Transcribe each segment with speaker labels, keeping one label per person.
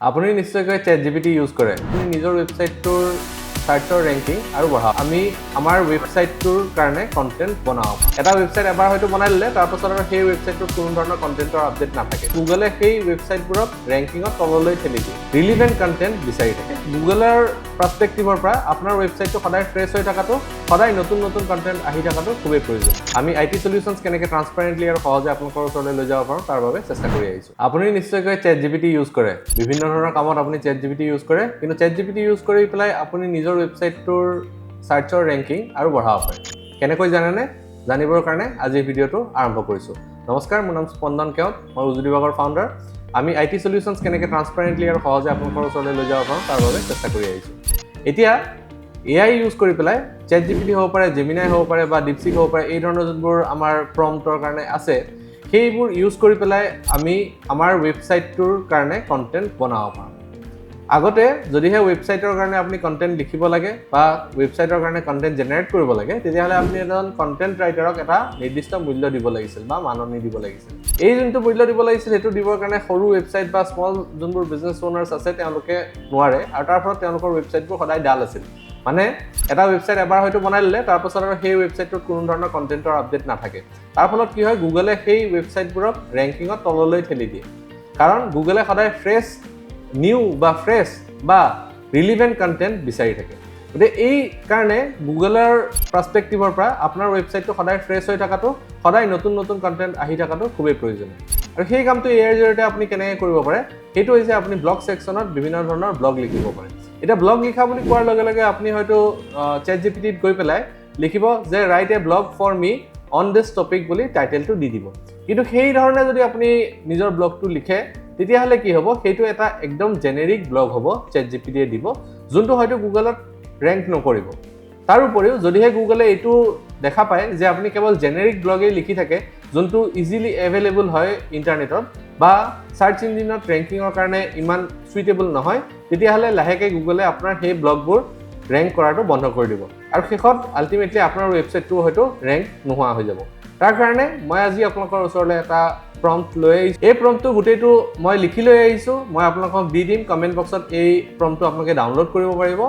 Speaker 1: আপুনি নিশ্চয়কৈ ChatGPT use কৰে। আপুনি নিজৰ ৱেবছাইটটোৰ সাৰ্চৰ ৰেংকিং আৰু বঢ়াওক। আমি আমাৰ ৱেবছাইটটোৰ কাৰণে কণ্টেণ্ট বনাওঁ। এটা ৱেবছাইট এবাৰ হয়তো বনাই দিলে তাৰপাছত আৰু সেই ৱেবছাইটটোত কোনো ধৰণৰ কণ্টেণ্টৰ আপডেট নাথাকে। গুগলে সেই ৱেবছাইটবোৰক ৰেংকিঙত তললৈ ঠেলি দিয়ে। ৰিলিভেণ্ট কণ্টেণ্ট বিচাৰি থাকে। গুগলৰ পাৰ্চপেক্টিভৰ পৰা আপোনাৰ ৱেবছাইটটো সদায় ফ্ৰেছ হৈ থকাটো, সদায় নতুন নতুন কণ্টেণ্ট আহি থকাটো খুবেই প্ৰয়োজন। আমি IT সলিউশ্যনছ কেনেকৈ ট্ৰান্সপাৰেণ্টলি আৰু সহজে আপোনালোকৰ ওচৰলৈ লৈ যাব পাৰোঁ তাৰ বাবে চেষ্টা কৰি আহিছোঁ। আপুনি নিশ্চয়কৈ ChatGPT ইউজ কৰে। বিভিন্ন ধৰণৰ কামত আপুনি ChatGPT ইউজ কৰে, কিন্তু ChatGPT ইউজ কৰি পেলাই আপুনি নিজৰ ৱেবছাইটটোৰ সাৰ্চৰ ৰেংকিং আৰু বঢ়াব পাৰে। কেনেকৈ জানেনে? জানিবৰ কাৰণে আজি ভিডিঅ'টো আৰম্ভ কৰিছোঁ। নমস্কাৰ, মোৰ নাম স্পন্দন কেওট, মই উজু বিভাগৰ ফাউণ্ডাৰ। আমি IT সলিউশ্যনছ কেনেকৈ ট্ৰান্সপাৰেণ্টলি আৰু সহজে আপোনালোকৰ ওচৰলৈ লৈ যাব পাৰোঁ তাৰ বাবে চেষ্টা কৰি আহিছোঁ। এতিয়া AI ইউজ কৰি পেলাই ChatGPT হ'ব পাৰে, জেমিনাই হ'ব পাৰে বা ডিপছিক হ'ব পাৰে, এই ধৰণৰ যোনবোৰ আমাৰ প্ৰম্পটৰ কাৰণে আছে, সেইবোৰ ইউজ কৰি পেলাই আমি আমাৰ ৱেবছাইটটোৰ কাৰণে কণ্টেণ্ট বনাব পাৰোঁ। আগতে যদিহে ৱেবছাইটৰ কাৰণে আপুনি কণ্টেণ্ট লিখিব লাগে বা ৱেবছাইটৰ কাৰণে কণ্টেণ্ট জেনেৰেট কৰিব লাগে, তেতিয়াহ'লে আপুনি এজন কণ্টেণ্ট ৰাইটাৰক এটা নিৰ্দিষ্ট মূল্য দিব লাগিছিল বা মাননি দিব লাগিছিল। এই যোনটো মূল্য দিব লাগিছিল সেইটো দিবৰ কাৰণে সৰু ৱেবছাইট বা স্মল যোনবোৰ বিজনেছ অ'নাৰ্ছ আছে তেওঁলোকে নোৱাৰে, আৰু তাৰ ফলত তেওঁলোকৰ ৱেবছাইটবোৰ সদায় ডাল আছিল। মানে এটা ৱেবছাইট এবাৰ হয়তো বনাই দিলে তাৰপাছত আৰু সেই ৱেবছাইটটোত কোনো ধৰণৰ কণ্টেণ্টৰ আপডেট নাথাকে। তাৰ ফলত কি হয়, গুগলে সেই ৱেবছাইটবোৰক ৰেংকিঙত তললৈ ঠেলি দিয়ে। কাৰণ গুগলে সদায় ফ্ৰেছ, নিউ বা ফ্ৰেছ বা ৰিলিভেণ্ট কণ্টেণ্ট বিচাৰি থাকে। গতিকে এই কাৰণে গুগলৰ পাৰ্চপেক্টিভৰ পৰা আপোনাৰ ৱেবছাইটটো সদায় ফ্ৰেছ হৈ থকাটো, সদায় নতুন নতুন কণ্টেণ্ট আহি থকাটো খুবেই প্ৰয়োজনীয়। আৰু সেই কামটো ইয়াৰ জৰিয়তে আপুনি কেনেকৈ কৰিব পাৰে, সেইটো হৈছে আপুনি ব্লগ ছেকশ্যনত বিভিন্ন ধৰণৰ ব্লগ লিখিব পাৰে। এতিয়া ব্লগ লিখা বুলি কোৱাৰ লগে লগে আপুনি হয়তো ChatGPTত গৈ পেলাই লিখিব যে write a blog for me on this topic বুলি টাইটেলটো দি দিব। কিন্তু সেই ধৰণে যদি আপুনি নিজৰ ব্লগটো লিখে, তেতিয়াহ'লে কি হ'ব, সেইটো এটা একদম জেনেৰিক ব্লগ হ'ব ChatGPTয়ে দিব, যোনটো হয়তো গুগলত ৰেংক নকৰিব। তাৰ উপৰিও যদিহে গুগলে এইটো দেখা পায় যে আপুনি কেৱল জেনেৰিক ব্লগেই লিখি থাকে, যোনটো ইজিলি এভেইলেবল হয় ইণ্টাৰনেটত বা চাৰ্চ ইঞ্জিনত ৰেংকিঙৰ কাৰণে ইমান চুইটেবল নহয়, তেতিয়াহ'লে লাহেকৈ গুগলে আপোনাৰ সেই ব্লগবোৰ ৰেংক কৰাটো বন্ধ কৰি দিব। আৰু শেষত আল্টিমেটলি আপোনাৰ ৱেবছাইটটো হয়তো ৰেংক নোহোৱা হৈ যাব। তাৰ কাৰণে মই আজি আপোনালোকৰ ওচৰলৈ এটা প্ৰম্পট লৈ আহিছোঁ। এই প্ৰম্পটটো গোটেইটো মই লিখি লৈ আহিছোঁ, মই আপোনালোকক দি দিম কমেণ্ট বক্সত। এই প্ৰম্পটটো আপোনালোকে ডাউনলোড কৰিব পাৰিব।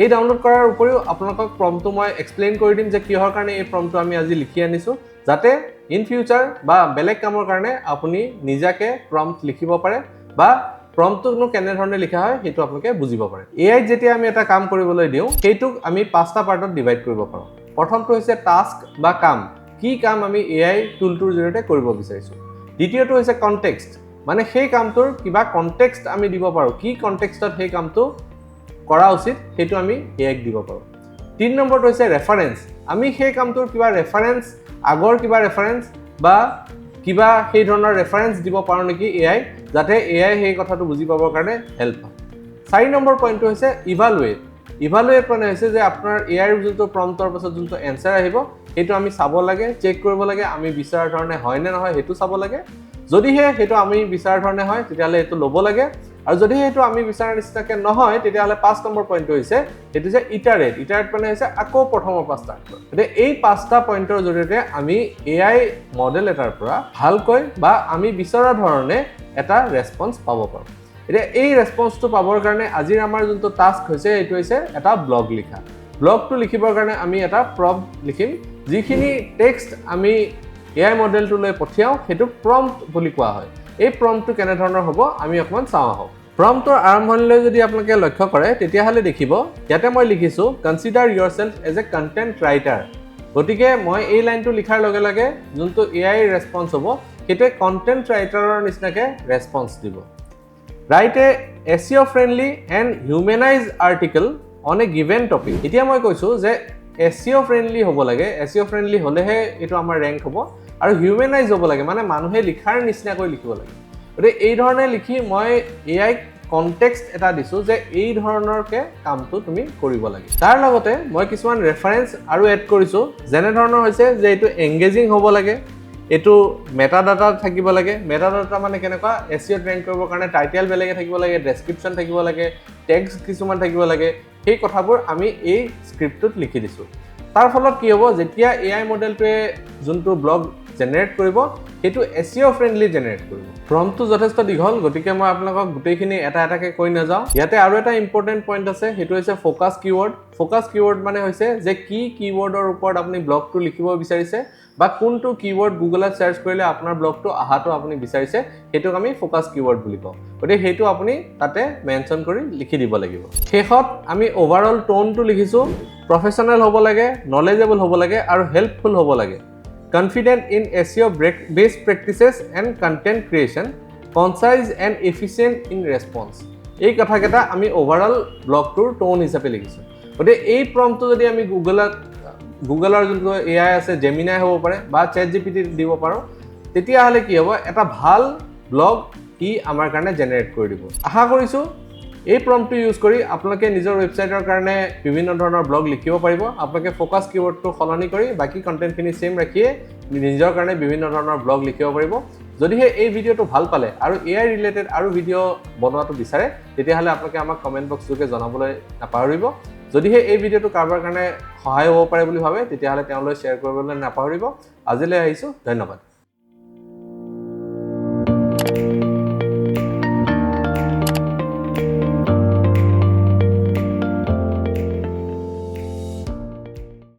Speaker 1: এই ডাউনলোড কৰাৰ উপৰিও আপোনালোকক প্ৰম্পটটো মই এক্সপ্লেইন কৰি দিম যে কিহৰ কাৰণে এই প্ৰম্পটটো আমি আজি লিখি আনিছোঁ, যাতে ইন ফিউচাৰ বা বেলেগ কামৰ কাৰণে আপুনি নিজাকে প্ৰম্পট লিখিব পাৰে বা প্ৰম্পটটোনো কেনেধৰণে লিখা হয় সেইটো আপোনালোকে বুজিব পাৰে। এআইত যেতিয়া আমি এটা কাম কৰিবলৈ দিওঁ, সেইটোক আমি 5টা পাৰ্টত ডিভাইড কৰিব পাৰোঁ। প্ৰথমটো হৈছে টাস্ক বা কাম, কি কাম আমি AI টুলটোৰ জৰিয়তে কৰিব বিচাৰিছোঁ। দ্বিতীয়টো হৈছে কনটেক্সট, মানে সেই কামটোৰ কিবা কনটেক্সট আমি দিব পাৰোঁ, কি কনটেক্সটত সেই কামটো কৰা উচিত সেইটো আমি এআইক দিব পাৰোঁ। 3 নম্বৰটো হৈছে ৰেফাৰেঞ্চ, আমি সেই কামটোৰ কিবা ৰেফাৰেঞ্চ, আগৰ কিবা ৰেফাৰেঞ্চ বা কিবা সেই ধৰণৰ ৰেফাৰেঞ্চ দিব পাৰোঁ নেকি এআই, যাতে এআই সেই কথাটো বুজি পাবৰ কাৰণে হেল্প হয়। 4 নম্বৰ পইণ্টটো হৈছে ইভালুৱেট। ইভালুৱেট মানে হৈছে যে আপোনাৰ এআইৰ যোনটো প্ৰম্পটৰ পাছত যোনটো এনচাৰ আহিব, সেইটো আমি চাব লাগে, চেক কৰিব লাগে, আমি বিচৰা ধৰণে হয় নে নহয় সেইটো চাব লাগে। যদিহে সেইটো আমি বিচৰা ধৰণে হয়, তেতিয়াহ'লে এইটো ল'ব লাগে, আৰু যদিহে সেইটো আমি বিচৰা নিচিনাকৈ নহয়, তেতিয়াহ'লে 5 নম্বৰ পইণ্টটো হৈছে সেইটো যে ইটাৰেট। ইটাৰেট মানে হৈছে আকৌ প্ৰথমৰ পৰা ষ্টাৰ্ট কৰা। গতিকে এই 5টা পইণ্টৰ জৰিয়তে আমি AI মডেল এটাৰ পৰা ভালকৈ বা আমি বিচৰা ধৰণে এটা ৰেছপন্স পাব পাৰোঁ। এতিয়া এই ৰেছপন্সটো পাবৰ কাৰণে আজিৰ আমাৰ যোনটো টাস্ক হৈছে সেইটো হৈছে এটা ব্লগ লিখা। ব্লগটো লিখিবৰ কাৰণে আমি এটা প্ৰম্পট লিখিম, যিখিনি টেক্সট আমি AI মডেলটোলৈ পঠিয়াওঁ সেইটোক প্ৰম্পট বুলি কোৱা হয়। এই প্ৰম্পটটো কেনেধৰণৰ হ'ব আমি অকণমান চাওঁ আহক। প্ৰম্পটৰ আৰম্ভণিলৈ যদি আপোনালোকে লক্ষ্য কৰে, তেতিয়াহ'লে দেখিব ইয়াতে মই লিখিছোঁ consider yourself as a content writer. গতিকে মই এই লাইনটো লিখাৰ লগে লগে যোনটো AI ৰেছপন্স হ'ব সেইটোৱে কণ্টেণ্ট ৰাইটাৰৰ নিচিনাকৈ ৰেছপন্স দিব। Right A SEO-friendly and humanized article on a given topic। এতিয়া মই কৈছোঁ যে SEO-friendly হ'ব লাগে, SEO-friendly হ'লেহে এইটো আমাৰ ৰেংক হ'ব, আৰু হিউমেনাইজ হ'ব লাগে, মানে মানুহে লিখাৰ নিচিনাকৈ লিখিব লাগে। গতিকে এই ধৰণে লিখি মই এআইক কনটেক্সট এটা দিছোঁ যে এই ধৰণৰকৈ কামটো তুমি কৰিব লাগে। তাৰ লগতে মই কিছুমান ৰেফাৰেঞ্চ আৰু এড কৰিছোঁ, যেনেধৰণৰ হৈছে যে এইটো এংগেজিং হ'ব লাগে, এইটো মেটা ডাটা থাকিব লাগে। মেটা ডাটা মানে কেনেকুৱা, SEOত ৰেংক কৰিবৰ কাৰণে টাইটেল বেলেগে থাকিব লাগে, ডেছক্ৰিপশ্যন থাকিব লাগে, টেক্সট কিছুমান থাকিব লাগে, সেই কথাবোৰ আমি এই স্ক্ৰিপ্টটোত লিখি দিছোঁ। তাৰ ফলত কি হ'ব, যেতিয়া AI মডেলটোৱে যোনটো ব্লগ জেনেৰেট কৰিব সেইটো SEO friendly জেনেৰেট কৰিব প্ৰম্পটটো যথেষ্ট দীঘল গতিকে মই আপোনালোকক গোটেইখিনি এটা এটাকে কৈ নাযাওঁ ইয়াতে আৰু এটা ইম্পৰ্টেন্ট পইণ্ট আছে সেইটো হৈছে ফোকাস কিৱৰ্ড মানে হৈছে যে কি কিৱৰ্ডৰ ওপৰত আপুনি ব্লগটো লিখিব বিচাৰিছে বা কোনটো কিৱৰ্ড গুগলত সাৰ্চ কৰিলে আপোনাৰ ব্লগটো আহাটো আপুনি বিচাৰিছে হেতুক আমি ফোকাস কিৱৰ্ড বুলি কওঁ গতিকে হেতু আপুনি তাতে মেনশন কৰি লিখি দিব লাগিব শেষত আমি ওভাৰঅল টোনটো লিখিছো প্ৰফেশনাল হ'ব লাগে নলেজেবল হ'ব লাগে আৰু হেল্পফুল হ'ব লাগে confident in SEO based practices and content creation concise and efficient in response এই কথাকেইটা আমি ওভাৰঅল ব্লগটোৰ টোন হিচাপে লিখিছো গতিকে এই প্ৰম্পটটো যদি আমি গুগলৰ যোনটো AI আছে জেমিনাই হ'ব পাৰে বা ChatGPT দিব পাৰো তেতিয়া হলে কি হ'ব এটা ভাল ব্লগ ই আমাৰ কাৰণে জেনেৰেট কৰি দিব আশা কৰিছো এই প্ৰম্পটটো ইউজ কৰি আপোনালোকে নিজৰ ওয়েবসাইটৰ কাৰণে বিভিন্ন ধৰণৰ ব্লগ লিখিব পাৰিব আপোনালোকে ফোকাস কিৱৰ্ডটো সলনি কৰি বাকি কন্টেন্টখিনি সেম ৰাখিয়ে নিজৰ কাৰণে বিভিন্ন ধৰণৰ ব্লগ লিখিব পাৰিব যদিহে এই ভিডিওটো ভাল পালে আৰু AI ৰিলেটেড আৰু ভিডিও বনোৱাটো বিচাৰে তেতিয়াহলে আপোনালোকে আমাক কমেন্ট বক্সটোকে জনাবলৈ নাপাহৰিব যদিহে এই ভিডিওটো কাৰোবাৰ কাৰণে সহায় হ'ব পাৰে বুলি ভাবে তেতিয়াহলে তেওঁলৈ শ্বেয়াৰ কৰিবলৈ নাপাহৰিব আজিলৈ আহিছো ধন্যবাদ